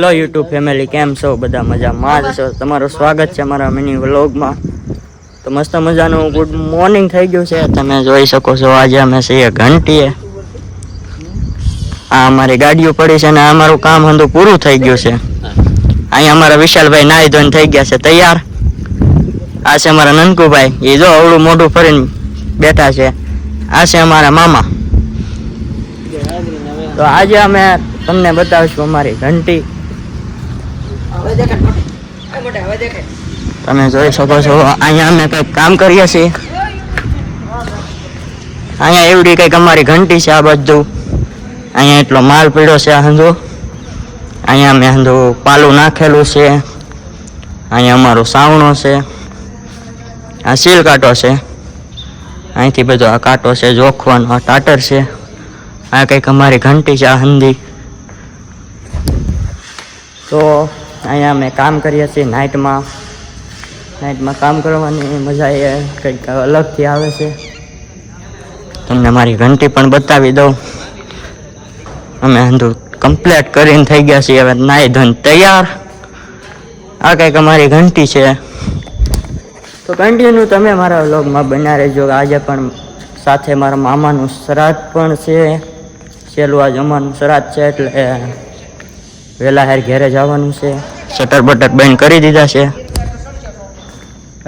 Hello YouTube family, કેમ છો? બધા મજામાં છો? તમારું સ્વાગત છે અમારા મિની વ્લોગમાં. તો મસ્ત મજાનું ગુડ મોર્નિંગ થઈ ગયું છે. તમે જોઈ શકો છો આજે અમે છીએ ઘંટીએ. આ અમારી ગાડીઓ પડી છે ને અમારું કામ હંધું પૂરું થઈ ગયું છે. અહીંયા અમારા વિશાલભાઈ નાઈ ધોઈને થઈ ગયા છે તૈયાર. આ છે અમારા નનકુભાઈ, એ જો અવળું મોઢું ફરીને બેઠા છે. આ છે અમારા મામા. તો આજે અમે તમને બતાવીશું અમારી ઘંટી. તમે જોઈ શકો છો અહીંયા અમે કંઈક કામ કરીએ છીએ. અહીંયા એવડી કંઈક અમારી ઘંટી છે. આ બધું અહીંયા એટલો માલ પીડ્યો છે. આ હંધો અહીંયા અમે હંધું પાલું નાખેલું છે. અહીંયા અમારો સાવણો છે. આ સીલ કાંટો છે. અહીંથી બધો આ કાંટો છે જોખવાનો. આ ટાટર છે. આ કંઈક અમારી ઘંટી છે. આ હંધી. તો અહીંયા અમે કામ કરીએ છીએ નાઇટમાં કામ કરવાની મજા એ કંઈક અલગથી આવે છે. તમને મારી ઘંટી પણ બતાવી દઉં. અમે હંધું કમ્પ્લીટ કરીને થઈ ગયા છીએ. હવે નાઈ ધોઈને તૈયાર. આ કંઈક અમારી ઘંટી છે. તો કન્ટિન્યુ તમે મારા વ્લોગમાં બન્યા રહેજો. આજે પણ સાથે મારા મામાનું શ્રાદ્ધ પણ છે. છેલ્લું આજ અમારું શ્રાદ્ધ છે એટલે વહેલા હાર ઘેરે જવાનું છે. શટર બટર બંધ કરી દીધા છે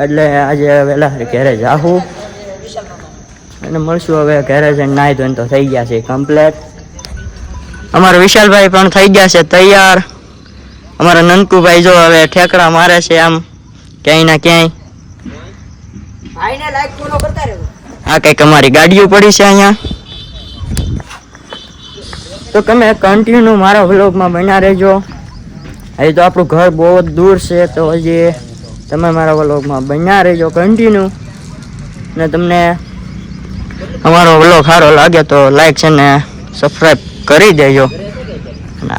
એટલે આજે વહેલા હાર ઘેરે જાવું અને મળશું. હવે ઘેરે જઈને નાહી ધોઈને તો થઈ ગયા છે કમ્પ્લેટ. અમારા વિશાલભાઈ પણ થઈ ગયા છે તૈયાર. અમારા નનકુભાઈ જો હવે ઠેકડા મારે છે આમ ક્યાંય ના ક્યાંય. આ કંઈક અમારી ગાડીઓ પડી છે અહીંયા. તો તમે કન્ટિન્યુ મારા વ્લોગમાં બન્યા રહેજો. હજી તો આપણું ઘર બહુ જ દૂર છે તો હજી તમે મારા વ્લોગમાં બન્યા રહેજો કન્ટિન્યુ. ને તમને અમારો વ્લોગ સારો લાગે તો લાઈક છે ને સબસ્ક્રાઈબ કરી દેજો.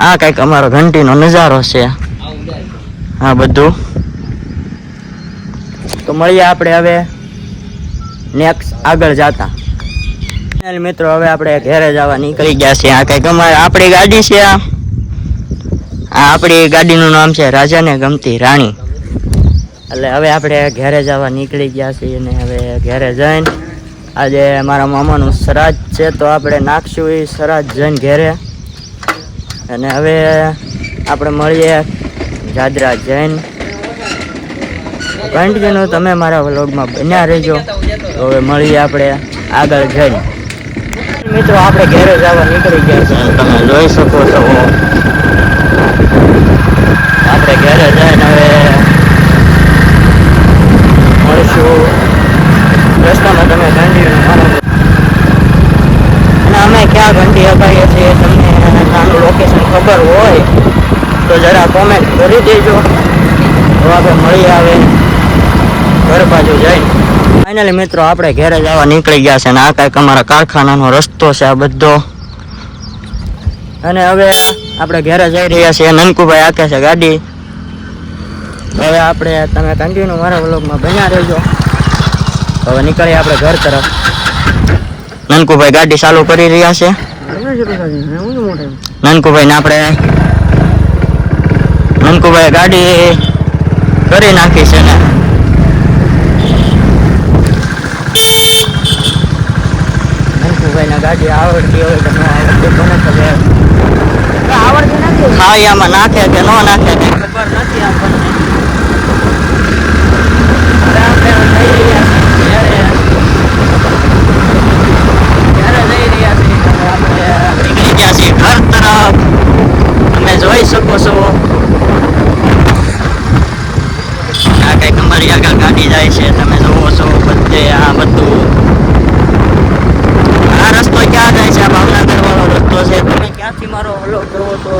આ કંઈક અમારો ઘંટીનો નજારો છે આ બધું. તો મળીએ આપણે હવે નેક્સ્ટ આગળ જતા. મિત્રો હવે આપણે ઘરે જવા નીકળી ગયા છીએ. આ કંઈક અમારે આપણી ગાડી છે. આ આપણી ગાડીનું નામ છે રાજાને ગમતી રાણી. એટલે હવે આપણે ઘરે જવા નીકળી ગયા છીએ ને હવે ઘરે જઈને આજે મારા મામાનું શ્રાદ્ધ છે તો આપણે નાખશું એ શ્રાદ્ધ જઈને ઘેરે. અને હવે આપણે મળીએ જાદરા જઈને. કન્ટિન્યુ તમે મારા વ્લોગમાં બન્યા રહેજો. તો હવે મળીએ આપણે આગળ જઈને. મિત્રો આપણે ઘરે જવા નીકળી ગયા છે. તમે જોઈ શકો છો આપણે ઘરે જઈને હવે મળશું રસ્તામાં. તમે કન્ટિન્યુ મારો અને અમે ક્યાં ઘંટી અપાઈએ છીએ તમને નાનું લોકેશન ખબર હોય તો જરા કોમેન્ટ કરી દેજો. તો આપણે મળી આવે ઘર બાજુ જઈને. ફાઇનલી મિત્રો આપણે ઘરે જવા નીકળી ગયા છે. અને આ કાંઈક અમારા કારખાનાનો રસ્તો છે આ બધો. અને હવે આપણે ઘરે જઈ રહ્યા છીએ. નનકુભાઈ આકે છે ગાડી. હવે આપણે તમે કન્ટિન્યુ મારા વ્લોગમાં બન્યા રહેજો. હવે નીકળીએ આપણે ઘર તરફ. નનકુભાઈ ગાડી ચાલુ કરી રહ્યા છે. નનકુભાઈને આપણે નનકુભાઈ ગાડી કરી નાખી છે ને નનકુભાઈને ગાડી આવડતી હોય તો ન આવડતી કોને ખબર. આવડતી નથી. હા આમાં નાખે કે ન નાખે કઈ ખબર નથી આપણને. જોઈ શકો છો આ કઈક અમારી આગળ ગાડી જાય છે. તમે જોવો છો બધે આ બધું. આ રસ્તો ક્યાં જાય છે? આ ભાવનગર વાળો રસ્તો છે. તમે ક્યાંથી મારો વ્લોગ જોવો તો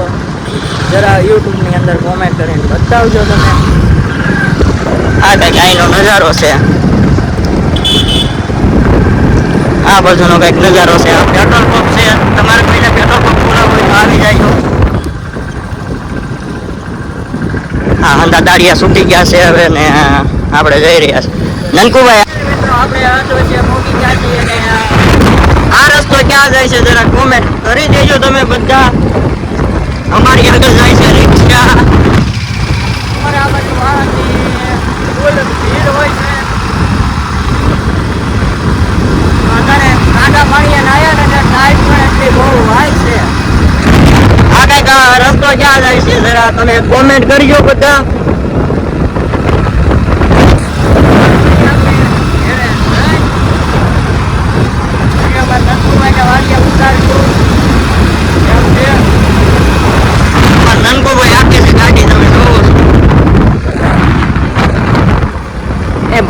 જરા યુટ્યુબની અંદર કોમેન્ટ કરીને બતાવજો તમે. આ કઈક અહીંનો નજારો છે. આ બાજુનો કઈક નજારો છે. આ પેટ્રોલ પંપ છે. તમારે કોઈને પેટ્રોલ પંપ પૂરા હોય તો આવી જાય. હા હંધા દાડિયા છૂટી ગયા છે હવે ને આપણે જઈ રહ્યા છીએ. નનકુભાઈ આપણે આ રસ્તો ક્યાં જાય છે જરા કોમેન્ટ કરી દેજો તમે બધા. અમારી આગળ જાય છે રિક્ષા. અમારે આ બાજુ વાહનની ફૂલ ભીડ હોય છે. અત્યારે કાંડા પાણીએ નાયા ને ટાઈટ પણ એટલી બહુ વાય છે. આ કઈક રસ્તો ક્યાં જાય છે જરા તમે કોમેન્ટ કરજો બધા.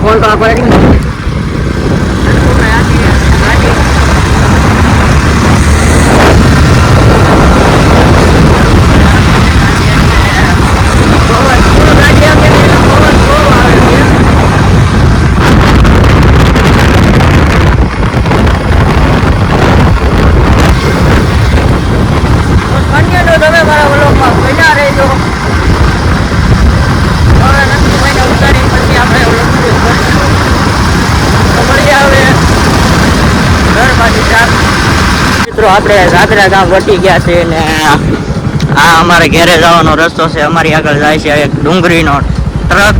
ફોન તો આપણે આપણે રાત્રા ગામ વટી ગયા છે ને આ અમારે ઘેરે જવાનો રસ્તો છે. અમારી આગળ જાય છે એક ડુંગળીનો ટ્રક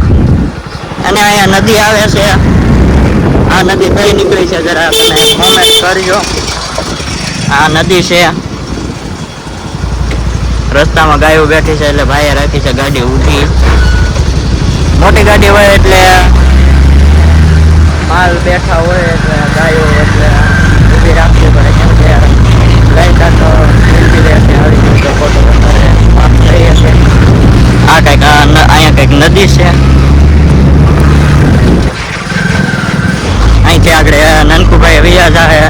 અને અહીંયા નદી આવે છે. આ નદી કઈ નીકળી છે જરા તમે કોમેન્ટ કરજો. આ નદી છે. રસ્તામાં ગાયો બેઠી છે એટલે ભાઈએ રાખી છે ગાડી ઊભી. મોટી ગાડી હોય એટલે માલ બેઠા હોય એટલે ગાયો એટલે ઊભી રાખવી પડે કેમ કે આ કઈક અહીંયા કઈક નદી છે. અહીંથી આગળ નનકુભાઈ વિયા જાય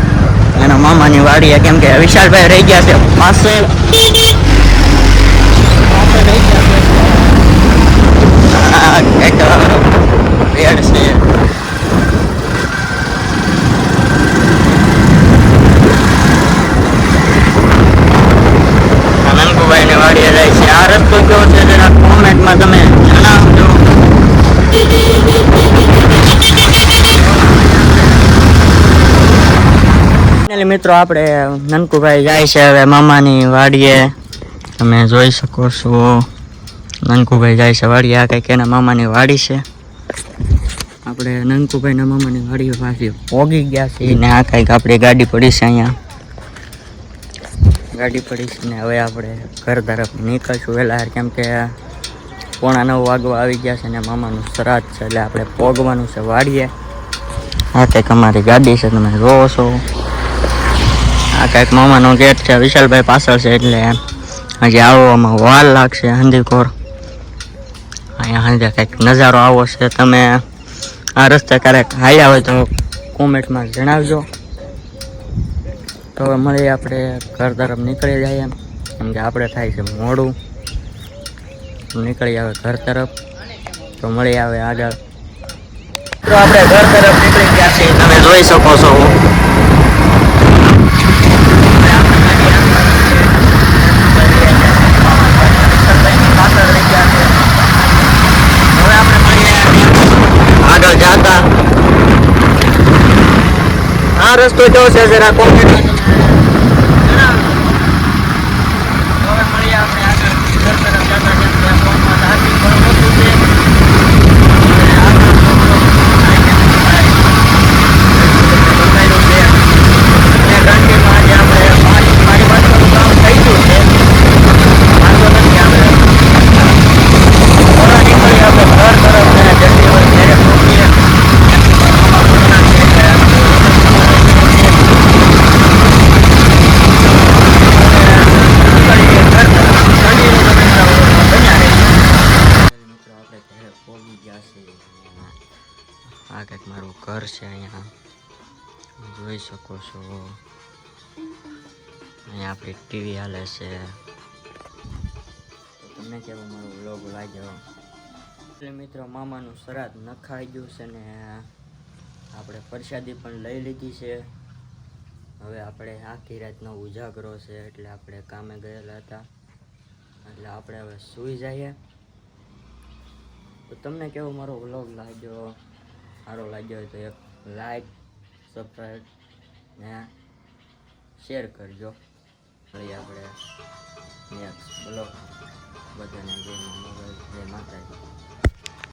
એના મામાની વાડીએ કેમ કે વિશાલભાઈ રહી ગયા છે પાસે રહી ગયા છે. કઈક પેડ છે. નનકુભાઈની વાડીએ જાય છે. આ રસ્તો કેવો છે જરા કોમેન્ટમાં તમે જણાવજો. મિત્રો આપણે નનકુભાઈ જાય છે હવે મામાની વાડીએ. તમે જોઈ શકો છો નનકુભાઈ જાય છે વાડીએ. આ કંઈક એના મામાની વાડી છે. આપણે નનકુભાઈના મામાની વાડીએ પાછી પોગી ગયા છીએ ને આ કંઈક આપણી ગાડી પડી છે અહીંયા. ગાડી પડી છે ને હવે આપણે ઘર તરફ નીકળશું વહેલા કેમ કે 8:45 વાગવા આવી ગયા છે ને મામાનું શ્રાદ્ધ છે એટલે આપણે પોગવાનું છે વાડીએ. આ કંઈક અમારી ગાડી છે તમે જોવો છો. આ કંઈક મામાનો ગેટ છે. વિશાલભાઈ પાછળ છે એટલે હજી આવવામાં વાર લાગશે. હંદીકોર અહીંયા હંદે કંઈક નજારો આવો છે. તમે આ રસ્તે ક્યારેક હાલ્યા હોય તો કોમેન્ટમાં જણાવજો. તો હવે મળીએ આપણે ઘર તરફ નીકળી જઈએ કેમ કે આપણે થાય છે મોડું. નીકળી આવે ઘર તરફ તો મળી આવે આગળ. તો આપણે ઘર તરફ નીકળી ગયા છીએ તમે જોઈ શકો છો. આગળ જતા આ રસ્તો કેવો છે જરા કોમેન્ટ આ કંઈક મારું ઘર છે. અહીંયા જોઈ શકો છો. અહીંયા આપણી ટીવી હાલે છે. તમને કેવો મારો વ્લોગ લાગ્યો? એટલે મિત્રો મામાનું શ્રાદ્ધ નખાઈ ગયું છે ને આપણે પ્રસાદી પણ લઈ લીધી છે. હવે આપણે આખી રાતનો ઉજાગરો છે એટલે આપણે કામે ગયેલા હતા એટલે આપણે હવે સૂઈ જઈએ. તો તમને કેવો મારો વ્લોગ લાગ્યો? સારો લાગ્યો હોય તો એક લાઈક સબસ્ક્રાઈબ ને શેર કરજો. આપણે નેક્સ્ટ બ્લોગ બધાને જય મા મોગલ.